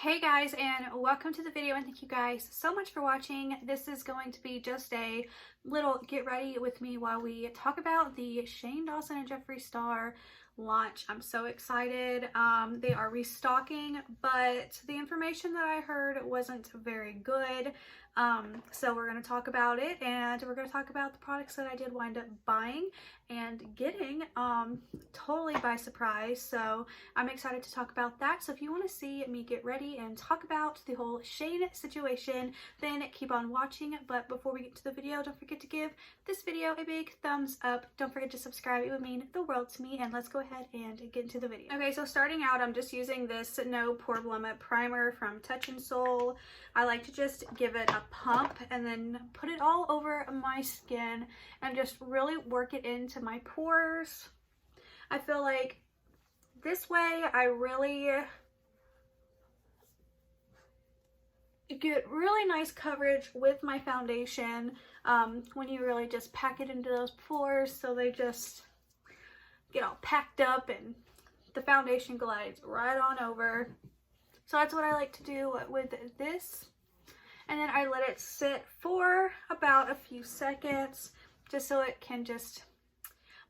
Hey guys, and welcome to the video, and thank you guys so much for watching. This is going to be just a little get ready with me while we talk about the Shane Dawson and Jeffree Star launch. I'm so excited. They are restocking, but the information that I heard wasn't very good. So we're going to talk about it, and we're going to talk about the products that I did wind up buying and getting totally by surprise. So I'm excited to talk about that. So if you want to see me get ready and talk about the whole Shane situation, then keep on watching. But before we get to the video, don't forget to give this video a big thumbs up. Don't forget to subscribe. It would mean the world to me. And let's go ahead and get into the video. Okay, so starting out, I'm just using this No Problem primer from Touch in Soul. I like to just give it a pump and then put it all over my skin and just really work it into my pores. I feel like this way I really get really nice coverage with my foundation when you really just pack it into those pores so they just get all packed up and the foundation glides right on over. So that's what I like to do with this. And then I let it sit for about a few seconds just so it can just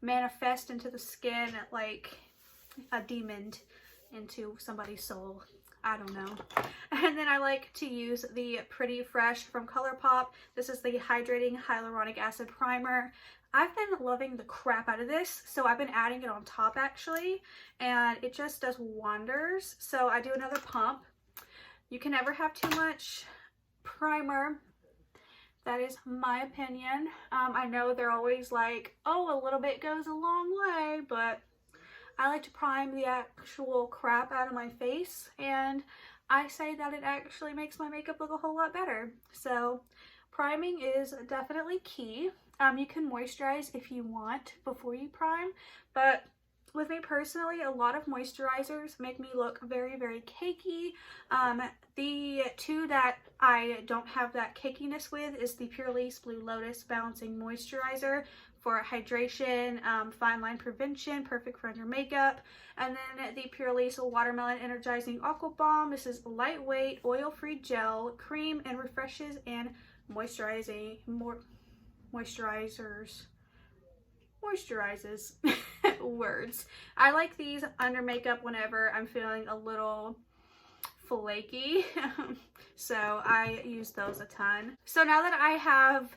manifest into the skin like a demon into somebody's soul. I don't know. And then I like to use the Pretty Fresh from ColourPop. This is the Hydrating Hyaluronic Acid Primer. I've been loving the crap out of this, so I've been adding it on top actually, and it just does wonders. So I do another pump. You can never have too much primer. That is my opinion. I know they're always like, oh, a little bit goes a long way, but I like to prime the actual crap out of my face, and I say that it actually makes my makeup look a whole lot better. So priming is definitely key. You can moisturize if you want before you prime, but with me personally, a lot of moisturizers make me look very, very cakey. The two that I don't have that cakiness with is the Purlisse Blue Lotus Balancing Moisturizer for hydration, fine line prevention, perfect for under makeup. And then the Purlisse Watermelon Energizing Aqua Balm. This is lightweight, oil-free gel, cream, and refreshes and moisturizes words. I like these under makeup whenever I'm feeling a little flaky. So I use those a ton. So now that I have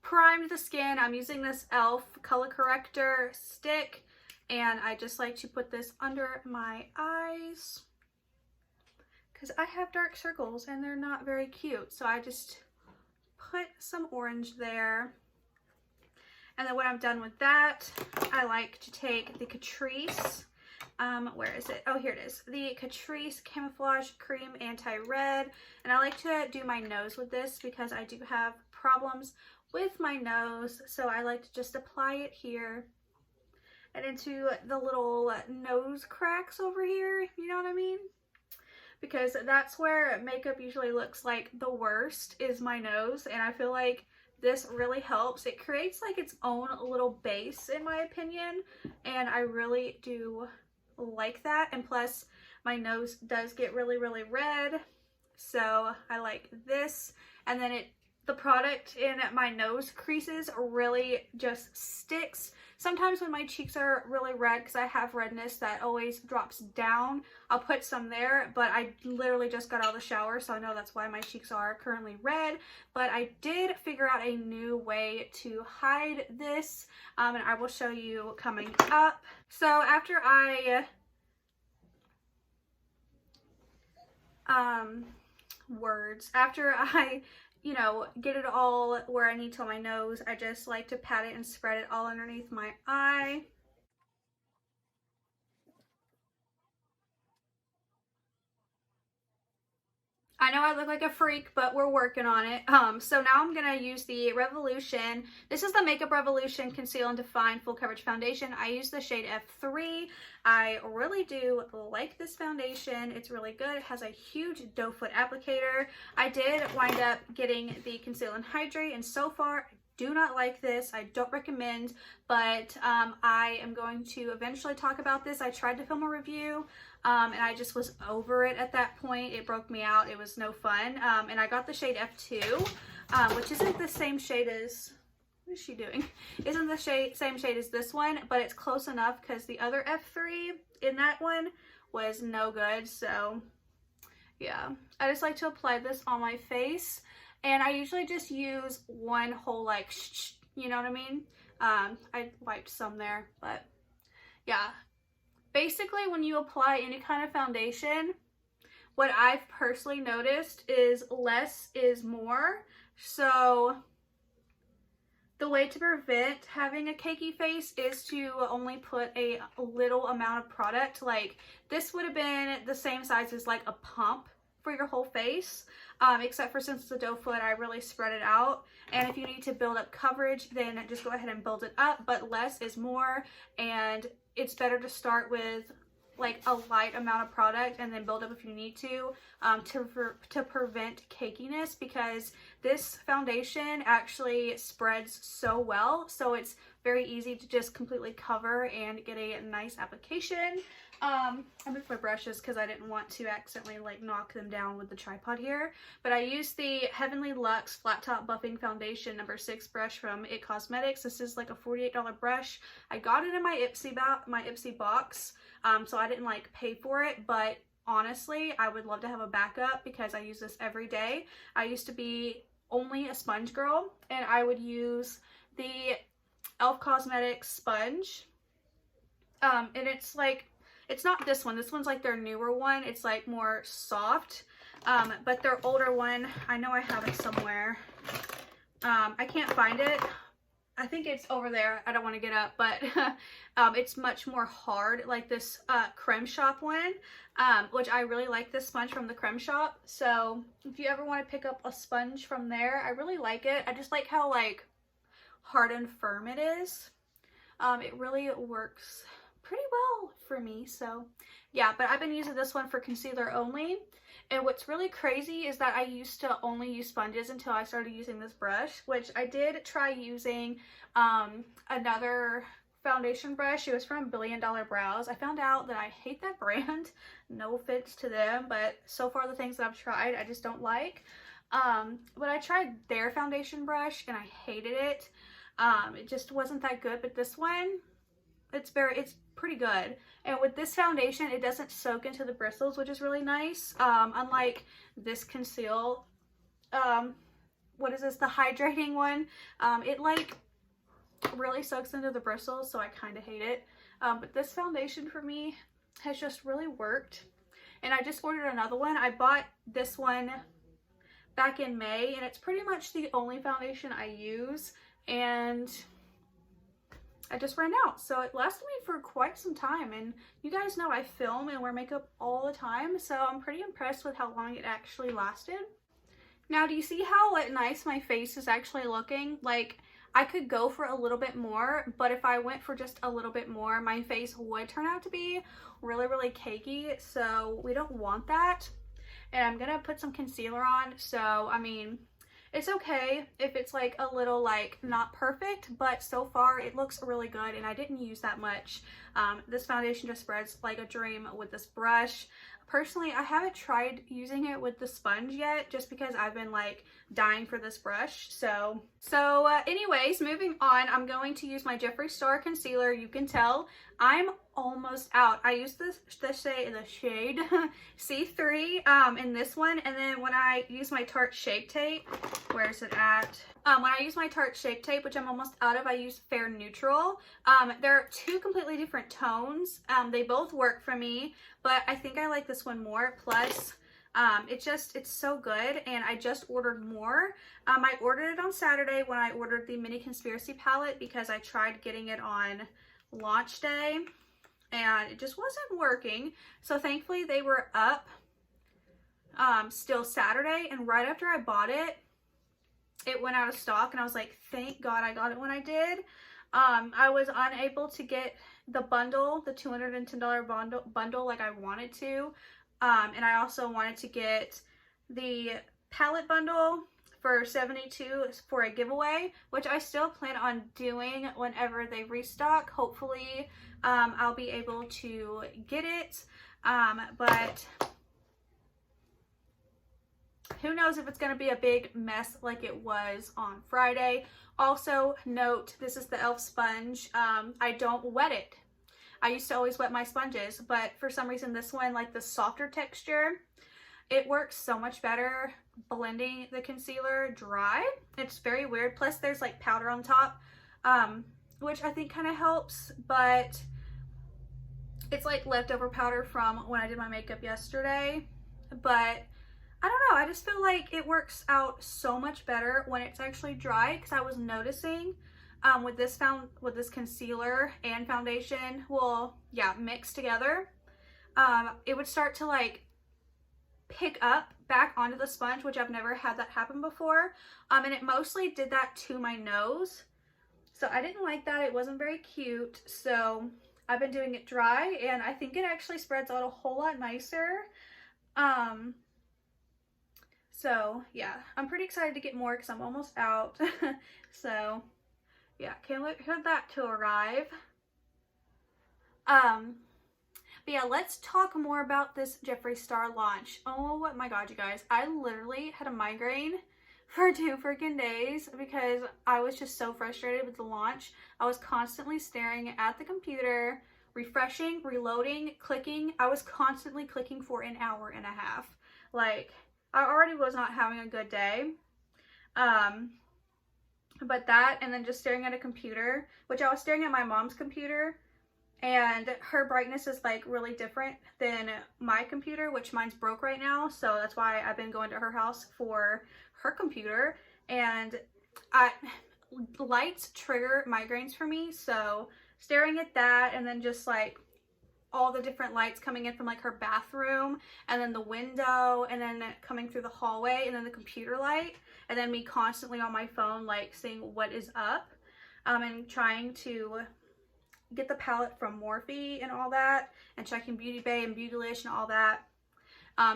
primed the skin, I'm using this e.l.f. color corrector stick, and I just like to put this under my eyes because I have dark circles and they're not very cute. So I just put some orange there. And then when I'm done with that, I like to take the Catrice, where is it? Oh, here it is. The Catrice Camouflage Cream Anti-Red. And I like to do my nose with this because I do have problems with my nose. So I like to just apply it here and into the little nose cracks over here. You know what I mean? Because that's where makeup usually looks like the worst, is my nose. And I feel like this really helps. It creates like its own little base in my opinion, and I really do like that. And plus my nose does get really, really red, so I like this. And then the product in my nose creases really just sticks. Sometimes when my cheeks are really red, because I have redness that always drops down, I'll put some there, but I literally just got out of the shower, so I know that's why my cheeks are currently red. But I did figure out a new way to hide this, and I will show you coming up. So after I you know, get it all where I need to on my nose, I just like to pat it and spread it all underneath my eye. I know I look like a freak, but we're working on it. So now I'm going to use the Revolution. This is the Makeup Revolution Conceal and Define Full Coverage Foundation. I use the shade F3. I really do like this foundation. It's really good. It has a huge doe foot applicator. I did wind up getting the Conceal and Hydrate, and so far I do not like this. I don't recommend, but I am going to eventually talk about this. I tried to film a review and I just was over it at that point. It broke me out. It was no fun. And I got the shade F2, which isn't the same shade as, what is she doing? Isn't the same shade as this one, but it's close enough because the other F3 in that one was no good. So yeah, I just like to apply this on my face, and I usually just use one whole, like, you know what I mean? I wiped some there, but yeah. Basically, when you apply any kind of foundation, what I've personally noticed is less is more. So the way to prevent having a cakey face is to only put a little amount of product. Like, this would have been the same size as like a pump for your whole face, except for since it's a doe foot, I really spread it out. And if you need to build up coverage, then just go ahead and build it up, but less is more, and it's better to start with like a light amount of product and then build up if you need to prevent cakiness, because this foundation actually spreads so well, so it's very easy to just completely cover and get a nice application. I moved my brushes because I didn't want to accidentally like knock them down with the tripod here, but I used the Heavenly Luxe Flat Top Buffing Foundation number 6 brush from It Cosmetics. This is like a $48 brush. I got it in my Ipsy box, so I didn't like pay for it, but honestly, I would love to have a backup because I use this every day. I used to be only a sponge girl, and I would use the e.l.f. Cosmetics sponge, and it's like, it's not this one. This one's like their newer one. It's like more soft, but their older one, I know I have it somewhere. I can't find it. I think it's over there. I don't want to get up, but it's much more hard, like this Creme Shop one, which I really like this sponge from the Creme Shop. So if you ever want to pick up a sponge from there, I really like it. I just like how like hard and firm it is. It really works pretty well for me. So yeah, but I've been using this one for concealer only. And what's really crazy is that I used to only use sponges until I started using this brush, which I did try using another foundation brush. It was from Billion Dollar Brows. I found out that I hate that brand. No offense to them, but so far the things that I've tried I just don't like. But I tried their foundation brush and I hated it. It just wasn't that good, but this one, it's pretty good. And with this foundation, it doesn't soak into the bristles, which is really nice. Unlike this conceal, what is this, the hydrating one, it like really soaks into the bristles, so I kind of hate it. But this foundation for me has just really worked. And I just ordered another one. I bought this one back in May, and it's pretty much the only foundation I use, and I just ran out. So it lasted me for quite some time, and you guys know I film and wear makeup all the time, so I'm pretty impressed with how long it actually lasted. Now, do you see how nice my face is actually looking? Like, I could go for a little bit more, but if I went for just a little bit more, my face would turn out to be really, really cakey, so we don't want that. And I'm gonna put some concealer on, so I mean, it's okay if it's like a little like not perfect, but so far it looks really good, and I didn't use that much. This foundation just spreads like a dream with this brush. Personally, I haven't tried using it with the sponge yet, just because I've been like dying for this brush. So anyways, moving on, I'm going to use my Jeffree Star concealer. You can tell I'm almost out. I used the shade C3 in this one, and then when I use my Tarte Shape Tape, where is it at? When I use my Tarte Shape Tape, which I'm almost out of, I use Fair Neutral. They're two completely different tones. They both work for me, but I think I like this one more. Plus, it's so good, and I just ordered more. I ordered it on Saturday when I ordered the Mini Conspiracy palette, because I tried getting it on launch day and it just wasn't working. So thankfully they were up still Saturday, and right after I bought it, it went out of stock, and I was like, thank God I got it when I did. I was unable to get the bundle, the $210 bundle like I wanted to, and I also wanted to get the palette bundle for 72 for a giveaway, which I still plan on doing whenever they restock. Hopefully I'll be able to get it, but who knows if it's going to be a big mess like it was on Friday. Also note, this is the e.l.f. sponge. I don't wet it. I used to always wet my sponges, but for some reason this one, like the softer texture, it works so much better blending the concealer dry. It's very weird. Plus there's like powder on top, which I think kind of helps, but it's like leftover powder from when I did my makeup yesterday. But I don't know, I just feel like it works out so much better when it's actually dry, because I was noticing with this concealer and foundation, well, yeah, mixed together, it would start to like pick up back onto the sponge, which I've never had that happen before, and it mostly did that to my nose, so I didn't like that. It wasn't very cute, so I've been doing it dry, and I think it actually spreads out a whole lot nicer. So yeah, I'm pretty excited to get more because I'm almost out. So yeah, can't wait for that to arrive. But yeah, let's talk more about this Jeffree Star launch. Oh my god, you guys, I literally had a migraine for 2 freaking days because I was just so frustrated with the launch. I was constantly staring at the computer, refreshing, reloading, clicking. I was constantly clicking for an hour and a half. Like, I already was not having a good day. But that, and then just staring at a computer, which I was staring at my mom's computer, and her brightness is like really different than my computer, which mine's broke right now, so that's why I've been going to her house for her computer. And lights trigger migraines for me, so staring at that, and then just like all the different lights coming in from like her bathroom, and then the window, and then coming through the hallway, and then the computer light, and then me constantly on my phone like seeing what is up, and trying to get the palette from Morphe and all that, and checking Beauty Bay and Beautylish and all that.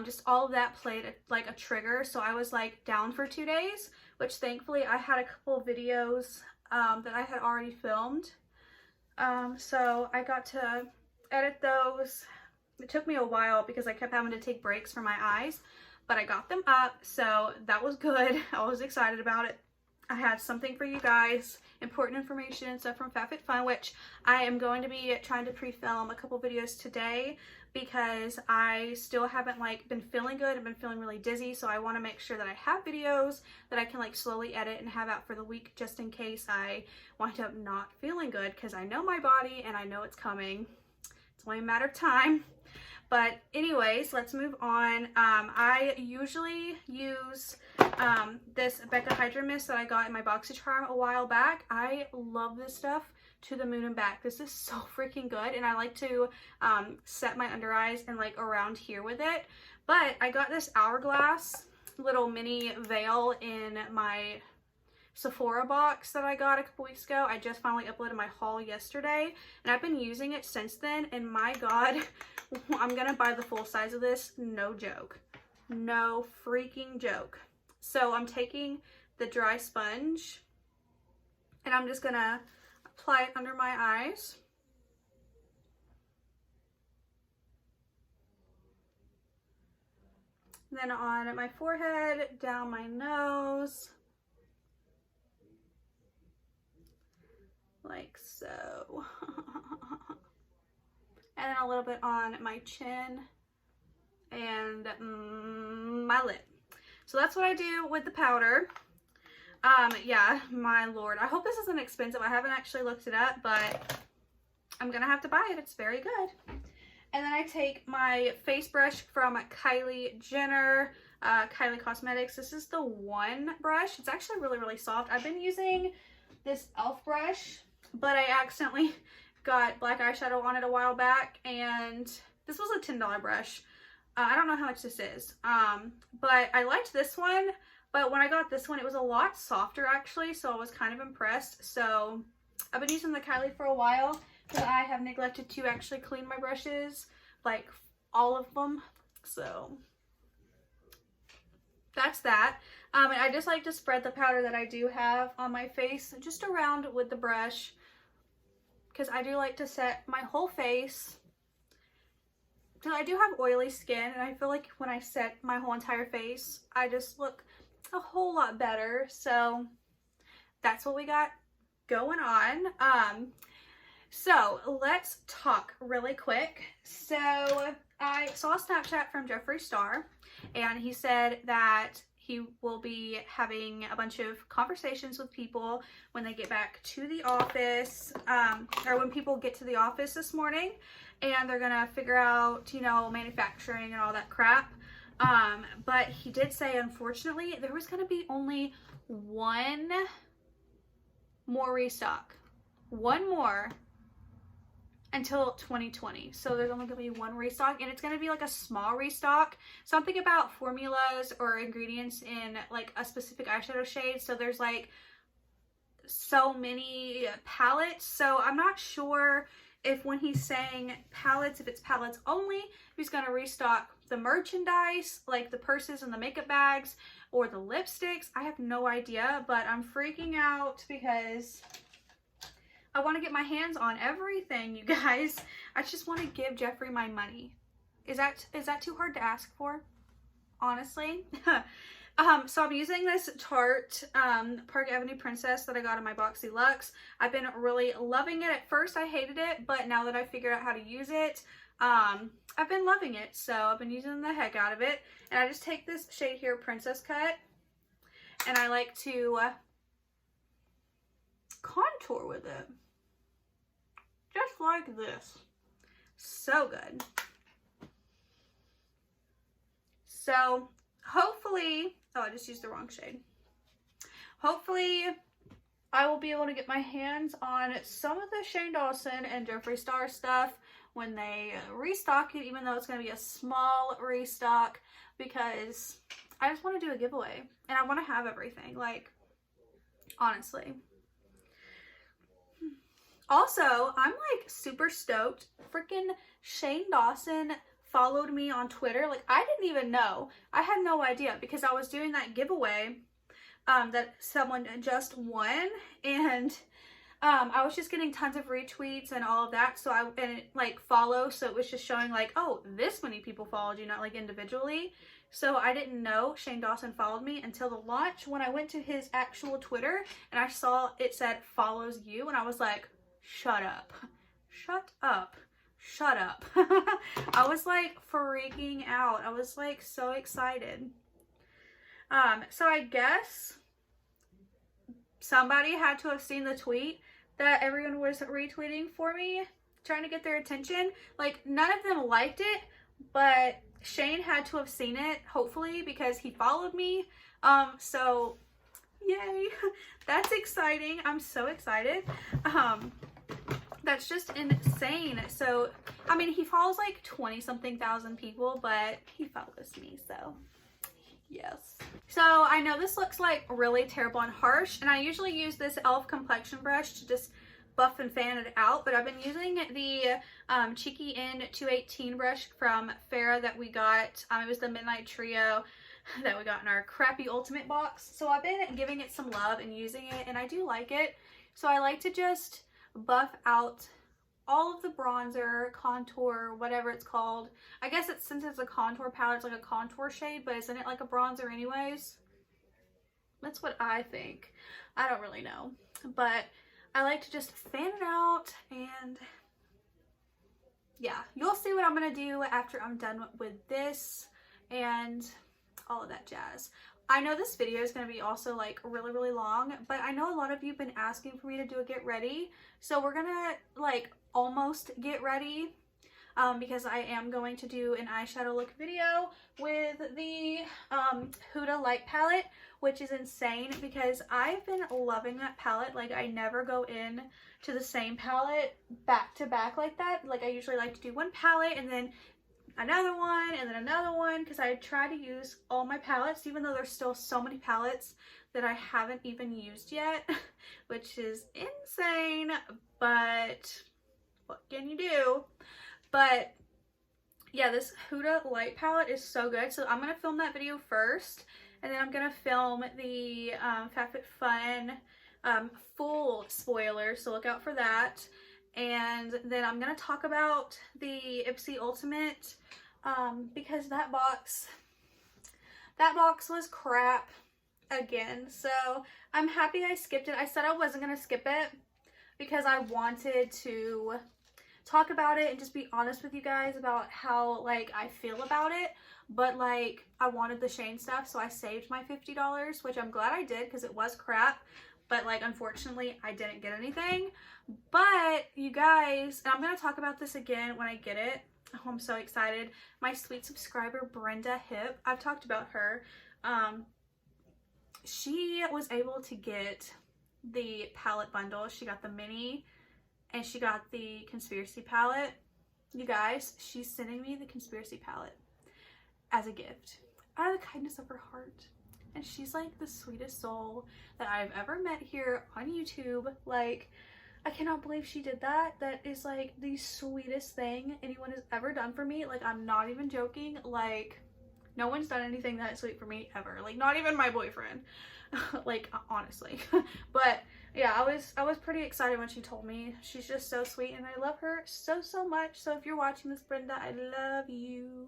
Just all of that played like a trigger, so I was like down for 2 days, which thankfully I had a couple of videos that I had already filmed, so I got to edit those. It took me a while because I kept having to take breaks for my eyes, but I got them up, so that was good. I was excited about it. I had something for you guys, important information and stuff from Fab Fit Fun, which I am going to be trying to pre-film a couple videos today because I still haven't like been feeling good. I've been feeling really dizzy, so I want to make sure that I have videos that I can like slowly edit and have out for the week, just in case I wind up not feeling good, because I know my body and I know it's coming. It's only a matter of time. But anyways, let's move on. I usually use this Becca Hydra Mist that I got in my BoxyCharm a while back. I love this stuff to the moon and back. This is so freaking good, and I like to set my under eyes and like around here with it. But I got this Hourglass little mini veil in my Sephora box that I got a couple weeks ago. I just finally uploaded my haul yesterday, and I've been using it since then, and my god, I'm gonna buy the full size of this. No joke. No freaking joke. So I'm taking the dry sponge, and I'm just gonna apply it under my eyes. Then on my forehead, down my nose, like so. And then a little bit on my chin and my lip. So that's what I do with the powder. Yeah, my lord, I hope this isn't expensive. I haven't actually looked it up, but I'm gonna have to buy it. It's very good. And then I take my face brush from Kylie Jenner, Kylie Cosmetics. This is the one brush. It's actually really, really soft. I've been using this e.l.f. brush, but I accidentally got black eyeshadow on it a while back, and this was a $10 brush. I don't know how much this is, but I liked this one, but when I got this one, it was a lot softer actually, so I was kind of impressed. So I've been using the Kylie for a while, because I have neglected to actually clean my brushes, like all of them. So that's that. And I just like to spread the powder that I do have on my face just around with the brush, because I do like to set my whole face, because I do have oily skin, and I feel like when I set my whole entire face, I just look a whole lot better. So that's what we got going on. So let's talk really quick. So I saw a Snapchat from Jeffree Star, and he said that he will be having a bunch of conversations with people when they get back to the office, or when people get to the office this morning, and they're gonna figure out, you know, manufacturing and all that crap. But he did say, unfortunately, there was gonna be only one more restock. One more until 2020. So there's only gonna be one restock, and it's gonna be like a small restock. Something about formulas or ingredients in like a specific eyeshadow shade. So there's like so many palettes. So I'm not sure if when he's saying palettes, if it's palettes only, if he's gonna restock the merchandise, like the purses and the makeup bags, or the lipsticks. I have no idea, but I'm freaking out because I want to get my hands on everything, you guys. I just want to give Jeffree my money. Is that too hard to ask for? Honestly. So I'm using this Tarte Park Avenue Princess that I got in my Boxy Luxe. I've been really loving it. At first I hated it, but now that I figured out how to use it, I've been loving it. So I've been using the heck out of it. And I just take this shade here, Princess Cut, and I like to contour with it. Just like this. So good. So hopefully, oh, I just used the wrong shade. Hopefully I will be able to get my hands on some of the Shane Dawson and Jeffree Star stuff when they restock it, even though it's going to be a small restock, because I just want to do a giveaway and I want to have everything, like, honestly. Also, I'm like super stoked. Freaking Shane Dawson followed me on Twitter. Like, I didn't even know. I had no idea, because I was doing that giveaway that someone just won, and I was just getting tons of retweets and all of that. So and it like follow, so it was just showing like, oh, this many people followed you, not like individually. So I didn't know Shane Dawson followed me until the launch, when I went to his actual Twitter and I saw it said follows you, and I was like, shut up, shut up, shut up. I was like freaking out. I was like so excited. So I guess somebody had to have seen the tweet that everyone was retweeting for me, trying to get their attention. Like, none of them liked it, but Shane had to have seen it, hopefully, because he followed me. So yay, that's exciting. I'm so excited. That's just insane. So, I mean, he follows like 20-something thousand people, but he follows me, so yes. So I know this looks like really terrible and harsh, and I usually use this e.l.f. complexion brush to just buff and fan it out, but I've been using the Cheeky In 218 brush from Farrah that we got. It was the Midnight Trio that we got in our crappy Ultimate box. So I've been giving it some love and using it, and I do like it. So I like to just buff out all of the bronzer, contour, whatever it's called. I guess it's, since it's a contour palette, it's like a contour shade, but isn't it like a bronzer anyways? That's what I think. I don't really know, but I like to just fan it out, and yeah, you'll see what I'm gonna do after I'm done with this and all of that jazz. I know this video is going to be also like really, really long, but I know a lot of you have been asking for me to do a get ready. So we're going to like almost get ready because I am going to do an eyeshadow look video with the Huda Light palette, which is insane because I've been loving that palette. Like, I never go in to the same palette back to back like that. Like, I usually like to do one palette and then another one and then another one, because I try to use all my palettes, even though there's still so many palettes that I haven't even used yet, which is insane, but what can you do? But yeah, this Huda light palette is so good. So I'm going to film that video first, and then I'm going to film the Fab Fit Fun full spoiler, so look out for that. And then I'm going to talk about the Ipsy Ultimate because that box was crap again. So I'm happy I skipped it. I said I wasn't going to skip it because I wanted to talk about it and just be honest with you guys about how like I feel about it, but like I wanted the Shane stuff, so I saved my $50, which I'm glad I did because it was crap, but like unfortunately I didn't get anything. But you guys, and I'm going to talk about this again when I get it. Oh, I'm so excited. My sweet subscriber Brenda Hip, I've talked about her. She was able to get the palette bundle. She got the mini and she got the conspiracy palette. You guys, she's sending me the conspiracy palette as a gift out of the kindness of her heart. And she's like the sweetest soul that I've ever met here on YouTube. Like, I cannot believe she did that. That is like the sweetest thing anyone has ever done for me. Like, I'm not even joking. Like, no one's done anything that sweet for me ever. Like, not even my boyfriend. Like, honestly. But yeah, I was pretty excited when she told me. She's just so sweet and I love her so much. So if you're watching this, Brenda, I love you.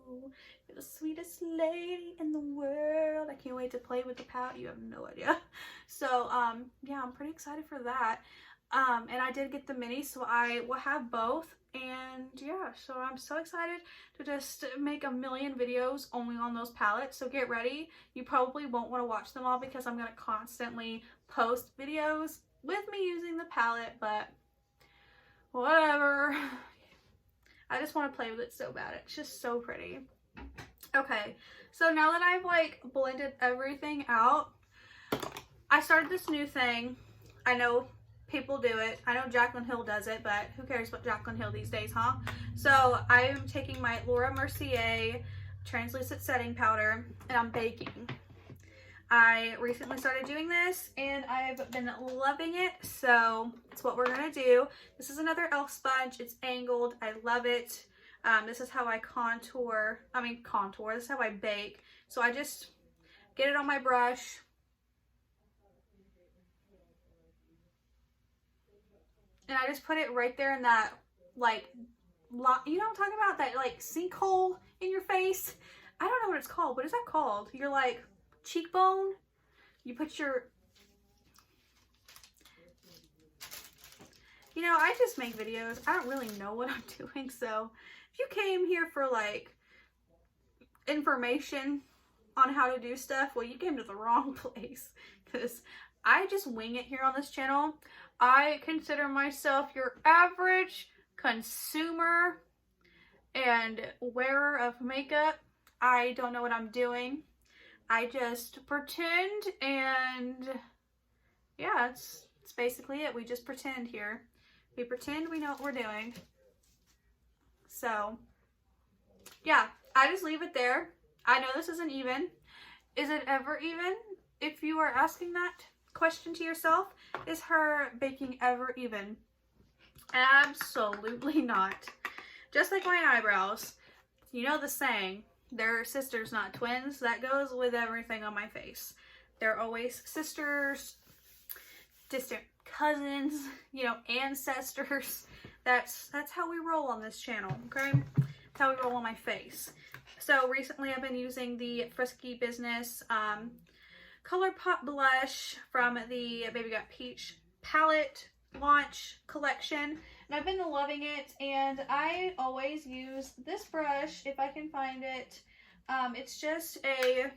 You're the sweetest lady in the world. I can't wait to play with the palette. You have no idea. So yeah, I'm pretty excited for that. And I did get the mini, so I will have both. And yeah, so I'm so excited to just make a million videos only on those palettes. So get ready. You probably won't want to watch them all because I'm going to constantly post videos with me using the palette, but whatever. I just want to play with it so bad. It's just so pretty. Okay, so now that I've like blended everything out, I started this new thing. I know people do it. I know Jaclyn Hill does it, but who cares about Jaclyn Hill these days, huh? So I'm taking my Laura Mercier translucent setting powder and I'm baking. I recently started doing this and I've been loving it, so it's what we're gonna do. This is another e.l.f. sponge. It's angled. I love it. This is how I contour. This is how I bake. So I just get it on my brush. And I just put it right there in that, like, you know what I'm talking about? That, like, sinkhole in your face. I don't know what it's called. What is that called? Your, like, cheekbone. You put your... You know, I just make videos. I don't really know what I'm doing. So, if you came here for, like, information on how to do stuff, well, you came to the wrong place. Because I just wing it here on this channel. I consider myself your average consumer and wearer of makeup. I don't know what I'm doing. I just pretend, and yeah, it's basically it. We just pretend here. We pretend we know what we're doing. So yeah, I just leave it there. I know this isn't even. Is it ever even? If you are asking that question to yourself, is her baking ever even? Absolutely not. Just like my eyebrows, you know the saying, they're sisters not twins. That goes with everything on my face. They're always sisters, distant cousins, you know, ancestors. That's how we roll on this channel, okay? That's how we roll on my face. So recently I've been using the Frisky Business ColourPop blush from the Baby Got Peach palette launch collection, and I've been loving it. And I always use this brush if I can find it. It's just a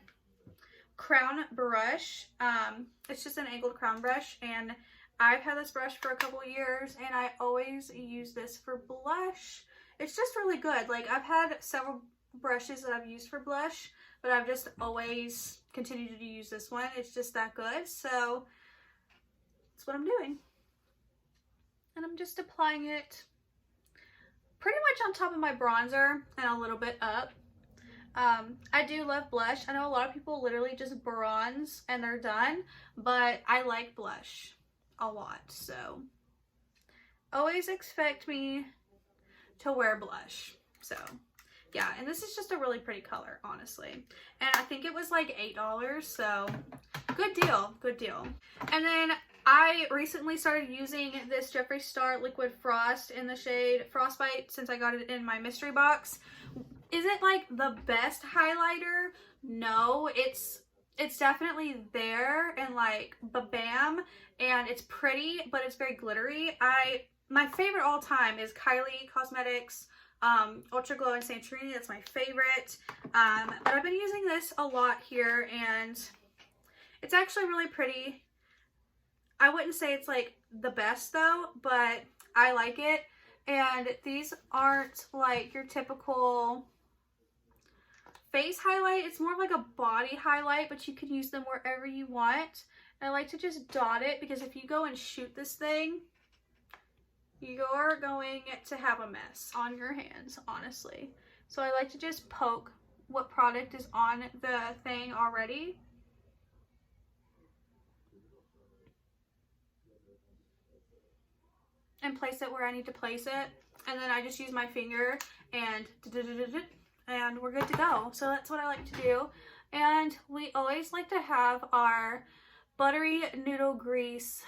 crown brush. It's just an angled crown brush, and I've had this brush for a couple years and I always use this for blush. It's just really good. Like, I've had several brushes that I've used for blush, but I've just always continued to use this one. It's just that good. So that's what I'm doing. And I'm just applying it pretty much on top of my bronzer and a little bit up. I do love blush. I know a lot of people literally just bronze and they're done, but I like blush a lot. So always expect me to wear blush. So yeah, and this is just a really pretty color, honestly. And I think it was like $8, so good deal, good deal. And then I recently started using this Jeffree Star Liquid Frost in the shade Frostbite since I got it in my mystery box. Is it like the best highlighter? No, it's definitely there and like ba-bam, and it's pretty, but it's very glittery. My favorite all time is Kylie Cosmetics Ultra Glow and Santorini. That's my favorite. But I've been using this a lot here, and it's actually really pretty. I wouldn't say it's like the best though, but I like it. And these aren't like your typical face highlight. It's more like a body highlight, but you can use them wherever you want. And I like to just dot it, because if you go and shoot this thing, you're going to have a mess on your hands, honestly. So I like to just poke what product is on the thing already. And place it where I need to place it. And then I just use my finger and we're good to go. So that's what I like to do. And we always like to have our buttery noodle grease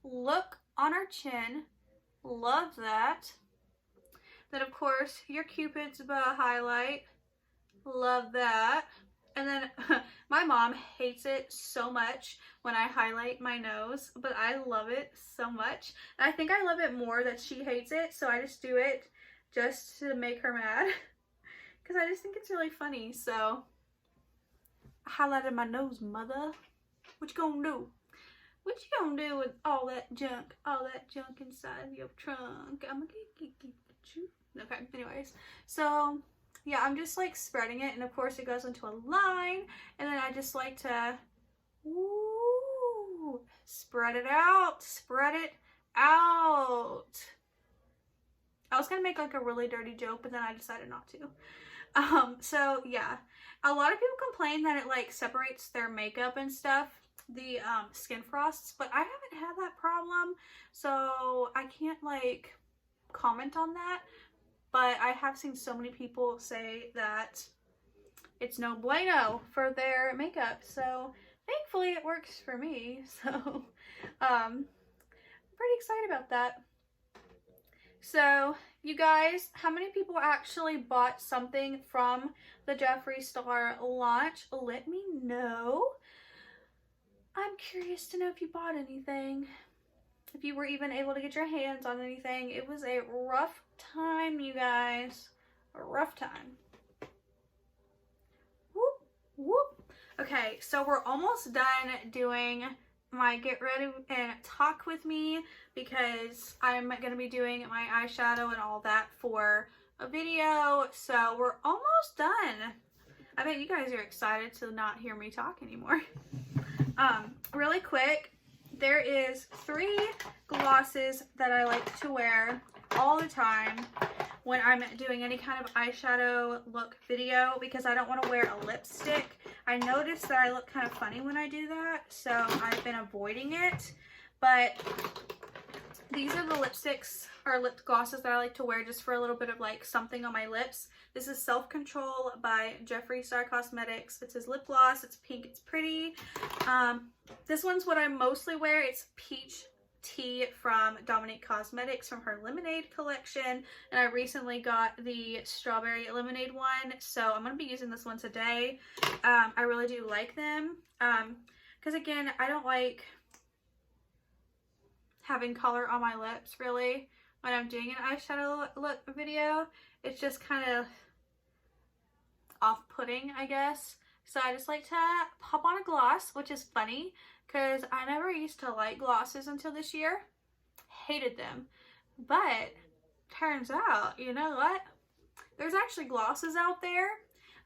look on our chin. Love that. Then of course your Cupid's bow highlight. Love that. And then my mom hates it so much when I highlight my nose, but I love it so much. And I think I love it more that she hates it, so I just do it just to make her mad, because I just think it's really funny. So I highlighted my nose, mother. What you gonna do? What you gonna do with all that junk inside of your trunk? I'm gonna get you. Okay, anyways, so yeah, I'm just like spreading it, and of course it goes into a line, and then I just like to spread it out, spread it out. I was gonna make like a really dirty joke, but then I decided not to. So yeah, a lot of people complain that it like separates their makeup and stuff, the skin frosts, but I haven't had that problem, so I can't like comment on that. But I have seen so many people say that it's no bueno for their makeup. So thankfully it works for me. So I'm pretty excited about that. So you guys, how many people actually bought something from the Jeffree Star launch? Let me know. I'm curious to know if you bought anything. If you were even able to get your hands on anything. It was a rough time, you guys. A rough time. Whoop, whoop. Okay, so we're almost done doing my get ready and talk with me, because I'm going to be doing my eyeshadow and all that for a video. So we're almost done. I bet you guys are excited to not hear me talk anymore. Really quick. There is 3 glosses that I like to wear all the time when I'm doing any kind of eyeshadow look video, because I don't want to wear a lipstick. I noticed that I look kind of funny when I do that, so I've been avoiding it. But these are the lipsticks or lip glosses that I like to wear just for a little bit of like something on my lips. This is Self Control by Jeffree Star Cosmetics. It's his lip gloss. It's pink. It's pretty. This one's what I mostly wear. It's Peach Tea from Dominique Cosmetics from her Lemonade collection. And I recently got the Strawberry Lemonade one. So I'm going to be using this one today. I really do like them. Because again, I don't like having color on my lips really when I'm doing an eyeshadow look video. It's just kind of off-putting, I guess. So I just like to pop on a gloss, which is funny because I never used to like glosses until this year. Hated them. But turns out, you know what? There's actually glosses out there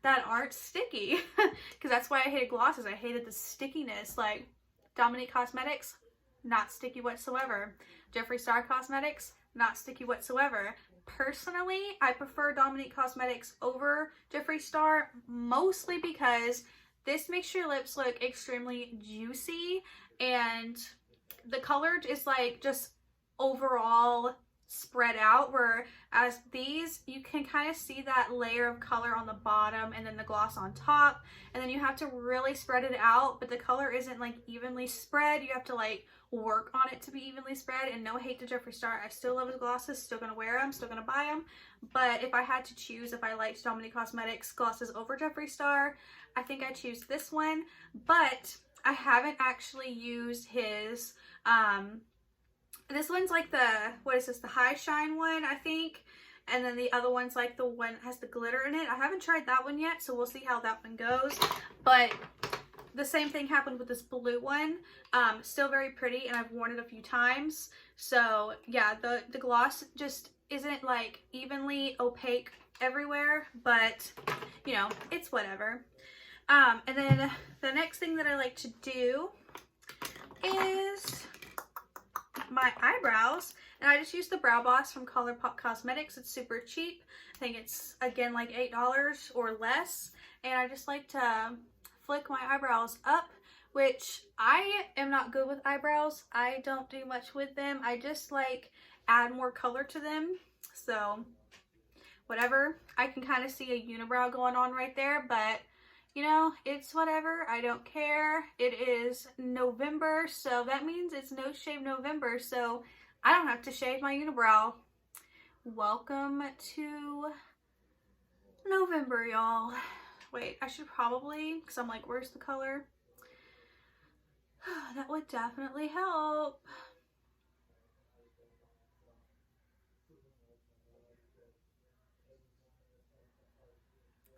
that aren't sticky. Because that's why I hated glosses. I hated the stickiness. Like Dominique Cosmetics, not sticky whatsoever. Jeffree Star Cosmetics, not sticky whatsoever. Personally, I prefer Dominique Cosmetics over Jeffree Star, mostly because this makes your lips look extremely juicy, and the color is like just overall spread out, whereas these, you can kind of see that layer of color on the bottom and then the gloss on top, and then you have to really spread it out, but the color isn't like evenly spread. You have to like work on it to be evenly spread. And no hate to Jeffree Star, I still love his glosses, still gonna wear them, still gonna buy them, but if I had to choose, if I liked Dominique Cosmetics glosses over Jeffree Star, I think I choose this one. But I haven't actually used his this one's like the, what is this, the high shine one, I think, and then the other one's like the one that has the glitter in it. I haven't tried that one yet, so we'll see how that one goes. But the same thing happened with this blue one. Still very pretty, and I've worn it a few times. So yeah, the gloss just isn't like evenly opaque everywhere, but you know, it's whatever. And then the next thing that I like to do is my eyebrows, and I just use the Brow Boss from ColourPop Cosmetics. It's super cheap. I think it's again like $8 or less, and I just like to flick my eyebrows up, which I am not good with eyebrows. I don't do much with them. I just like add more color to them, so whatever. I can kind of see a unibrow going on right there, but you know, it's whatever. I don't care. It is November, so that means it's No Shave November, so I don't have to shave my unibrow. Welcome to November, y'all. Wait, I should probably, because I'm like, where's the color? That would definitely help.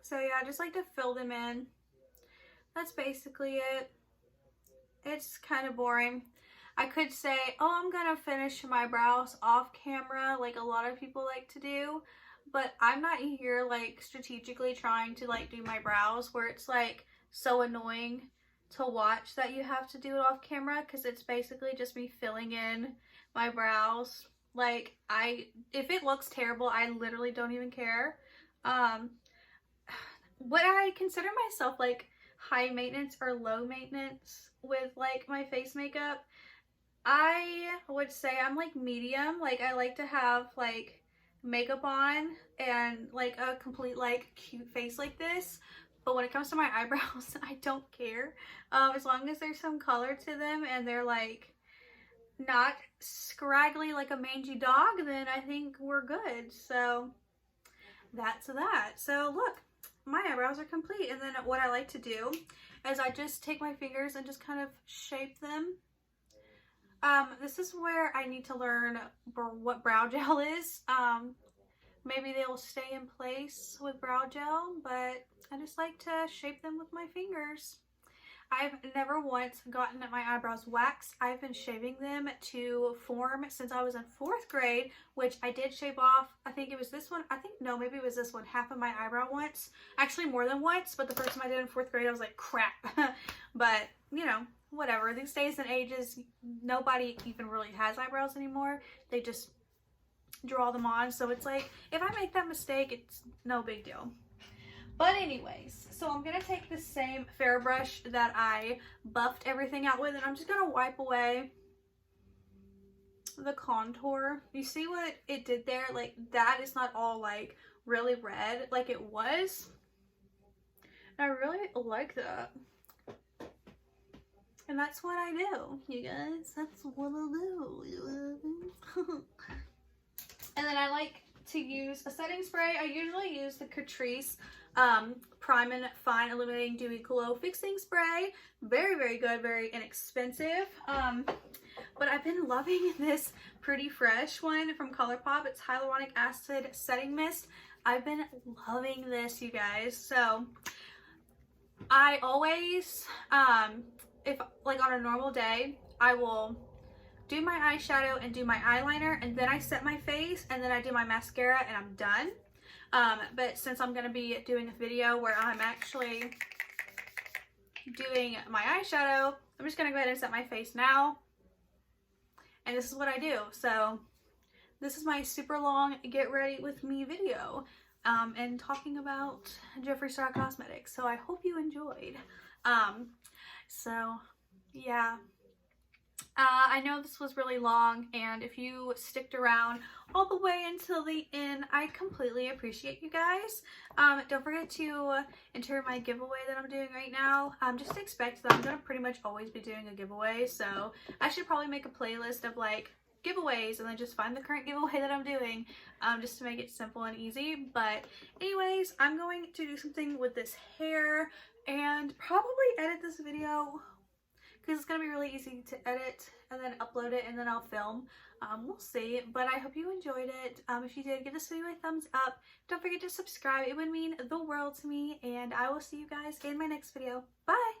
So yeah, I just like to fill them in. That's basically it. It's kind of boring. I could say, oh, I'm gonna finish my brows off camera like a lot of people like to do, but I'm not here like strategically trying to like do my brows where it's like so annoying to watch that you have to do it off camera, because it's basically just me filling in my brows. Like, if it looks terrible, I literally don't even care. Would I consider myself like high maintenance or low maintenance with like my face makeup? I would say I'm like medium. Like, I like to have like makeup on and like a complete like cute face like this, but when it comes to my eyebrows, I don't care. As long as there's some color to them and they're like not scraggly like a mangy dog, then I think we're good. So that's that. So look, my eyebrows are complete, and then what I like to do is I just take my fingers and just kind of shape them. This is where I need to learn what brow gel is. Maybe they will stay in place with brow gel, but I just like to shape them with my fingers. I've never once gotten my eyebrows waxed. I've been shaving them to form since I was in 4th grade, which I did shave off. I think it was this one. No, maybe it was this one. Half of my eyebrow once. Actually, more than once, but the first time I did it in 4th grade, I was like, crap. But, you know, whatever. These days and ages, nobody even really has eyebrows anymore. They just draw them on. So it's like, if I make that mistake, it's no big deal. But anyways, so I'm going to take the same fair brush that I buffed everything out with, and I'm just going to wipe away the contour. You see what it did there? Like, that is not all like really red like it was. And I really like that. And that's what I do, you guys. That's what I do, you guys. And then I like to use a setting spray. I usually use the Catrice Prime and Fine Illuminating Dewy Glow Fixing Spray. Very, very good, very inexpensive. But I've been loving this Pretty Fresh one from ColourPop. It's Hyaluronic Acid Setting Mist. I've been loving this, you guys. So I always, if like on a normal day, I will do my eyeshadow and do my eyeliner, and then I set my face, and then I do my mascara, and I'm done. But since I'm going to be doing a video where I'm actually doing my eyeshadow, I'm just going to go ahead and set my face now. And this is what I do. So this is my super long get ready with me video, and talking about Jeffree Star Cosmetics. So I hope you enjoyed. So yeah. I know this was really long, and if you sticked around all the way until the end, I completely appreciate you guys. Don't forget to enter my giveaway that I'm doing right now. Just expect that I'm going to pretty much always be doing a giveaway, so I should probably make a playlist of like giveaways and then just find the current giveaway that I'm doing, just to make it simple and easy. But anyways, I'm going to do something with this hair and probably edit this video, because it's going to be really easy to edit and then upload it and then I'll film. We'll see, but I hope you enjoyed it. If you did, give this video a thumbs up. Don't forget to subscribe. It would mean the world to me, and I will see you guys in my next video. Bye!